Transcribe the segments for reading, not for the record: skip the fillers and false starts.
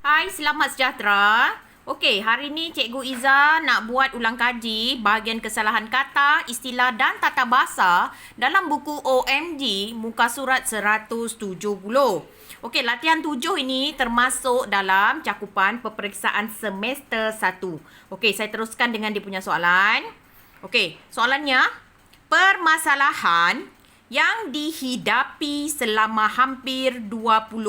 Hai, selamat sejahtera. Okey, hari ni Cikgu Iza nak buat ulang kaji bahagian kesalahan kata, istilah dan tata bahasa dalam buku OMG muka surat 170. Okey, latihan 7 ini termasuk dalam cakupan peperiksaan semester 1. Okey, saya teruskan dengan dia punya soalan. Okey, soalannya, permasalahan yang dihidapi selama hampir 25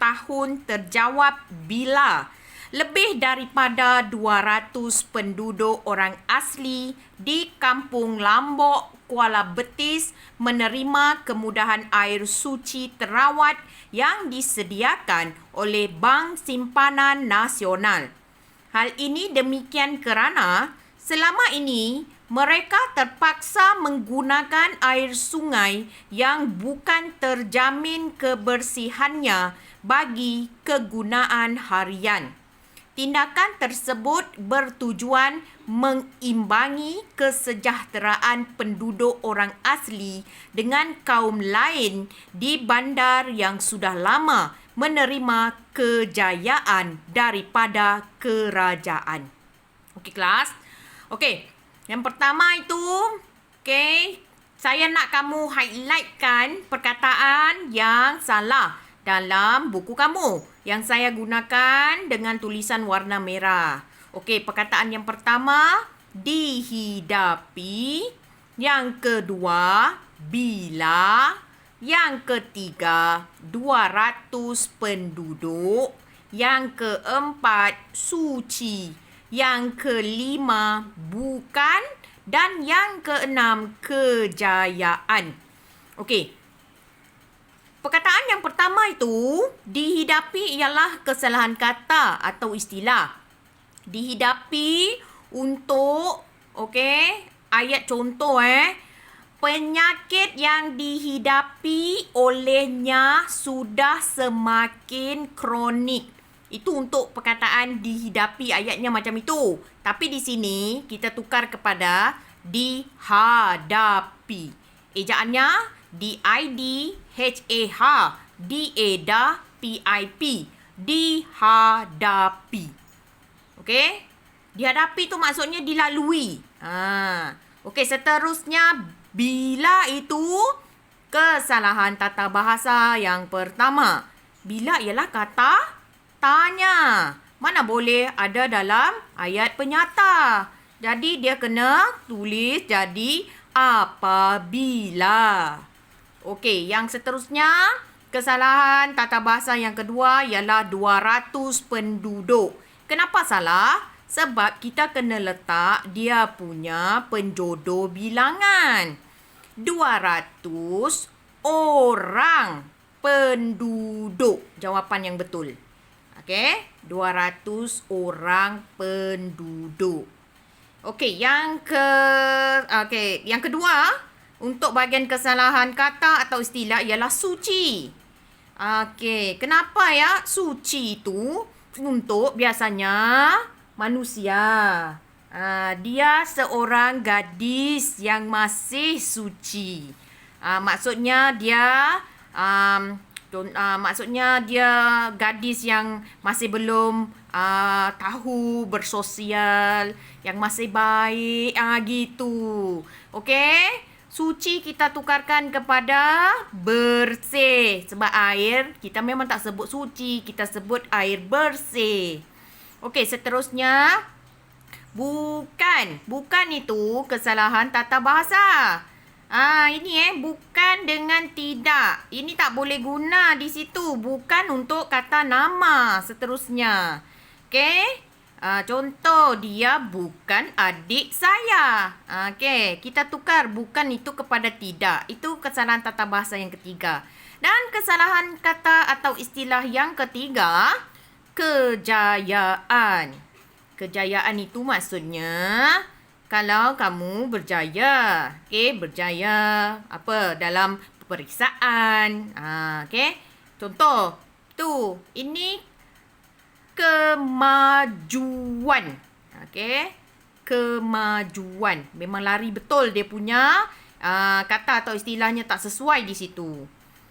tahun terjawab bila lebih daripada 200 penduduk orang asli di Kampung Lambok, Kuala Betis menerima kemudahan air suci terawat yang disediakan oleh Bank Simpanan Nasional. Hal ini demikian kerana selama ini mereka terpaksa menggunakan air sungai yang bukan terjamin kebersihannya bagi kegunaan harian. Tindakan tersebut bertujuan mengimbangi kesejahteraan penduduk orang asli dengan kaum lain di bandar yang sudah lama menerima kejayaan daripada kerajaan. Okey kelas. Okey, yang pertama itu, saya nak kamu highlightkan perkataan yang salah dalam buku kamu yang saya gunakan dengan tulisan warna merah. Okey, perkataan yang pertama, dihidapi. Yang kedua, bila. Yang ketiga, 200 penduduk. Yang keempat, suci. Yang kelima, bukan. Dan yang keenam, kejayaan. Okey. Perkataan yang pertama itu, dihidapi ialah kesalahan kata atau istilah. Dihidapi untuk, ayat contoh penyakit yang dihidapi olehnya sudah semakin kronik. Itu untuk perkataan dihidapi, ayatnya macam itu. Tapi di sini kita tukar kepada dihadapi. Ejaannya D-I-D-H-A-H D-A-D-P-I-P. Dihadapi. Okey? Dihadapi tu maksudnya dilalui. Okey, seterusnya bila itu kesalahan tata bahasa yang pertama. Bila ialah kata tanya. Mana boleh ada dalam ayat penyata. Jadi dia kena tulis jadi apabila. Okey, yang seterusnya kesalahan tata bahasa yang kedua ialah 200 penduduk. Kenapa salah? Sebab kita kena letak dia punya penjodoh bilangan. 200 orang penduduk. Jawapan yang betul. Okey, 200 orang penduduk. Okey, yang kedua, untuk bahagian kesalahan kata atau istilah ialah suci. Okey, kenapa ya suci itu untuk biasanya manusia. Dia seorang gadis yang masih suci. Maksudnya dia gadis yang masih belum tahu bersosial, yang masih baik, gitu. Okey? Suci kita tukarkan kepada bersih. Sebab air, kita memang tak sebut suci, kita sebut air bersih. Okey, seterusnya, bukan. Bukan itu kesalahan tata bahasa. Ini bukan dengan tidak. Ini tak boleh guna di situ. Bukan untuk kata nama. Seterusnya. Okey. Contoh, dia bukan adik saya. Kita tukar bukan itu kepada tidak. Itu kesalahan tata bahasa yang ketiga. Dan kesalahan kata atau istilah yang ketiga, kejayaan. Kejayaan itu maksudnya kalau kamu berjaya. Berjaya dalam peperiksaan. Contoh, ini kemajuan. Kemajuan. Memang lari betul dia punya kata atau istilahnya tak sesuai di situ.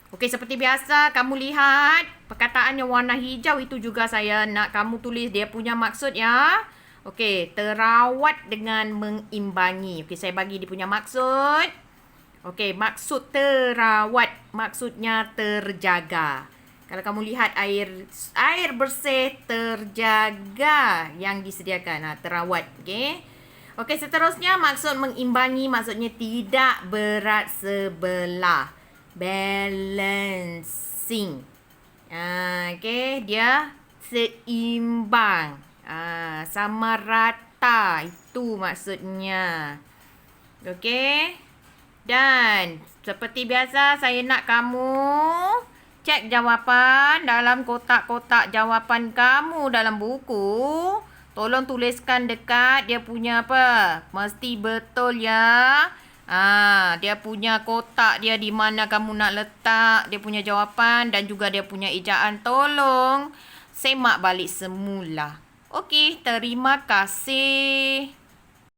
Okey, seperti biasa kamu lihat perkataan yang warna hijau itu juga saya nak kamu tulis dia punya maksud ya. Okey, terawat dengan mengimbangi. Okey, saya bagi dia punya maksud. Okey, maksud terawat maksudnya terjaga. Kalau kamu lihat air bersih terjaga yang disediakan, terawat, okey. Okey, seterusnya maksud mengimbangi maksudnya tidak berat sebelah. Balancing. Okey, dia seimbang. Sama rata itu maksudnya. Okey. Dan seperti biasa saya nak kamu cek jawapan dalam kotak-kotak jawapan kamu dalam buku. Tolong tuliskan dekat dia punya apa? Mesti betul ya. Dia punya kotak dia di mana kamu nak letak dia punya jawapan dan juga dia punya ejaan. Tolong semak balik semula. Okey, terima kasih.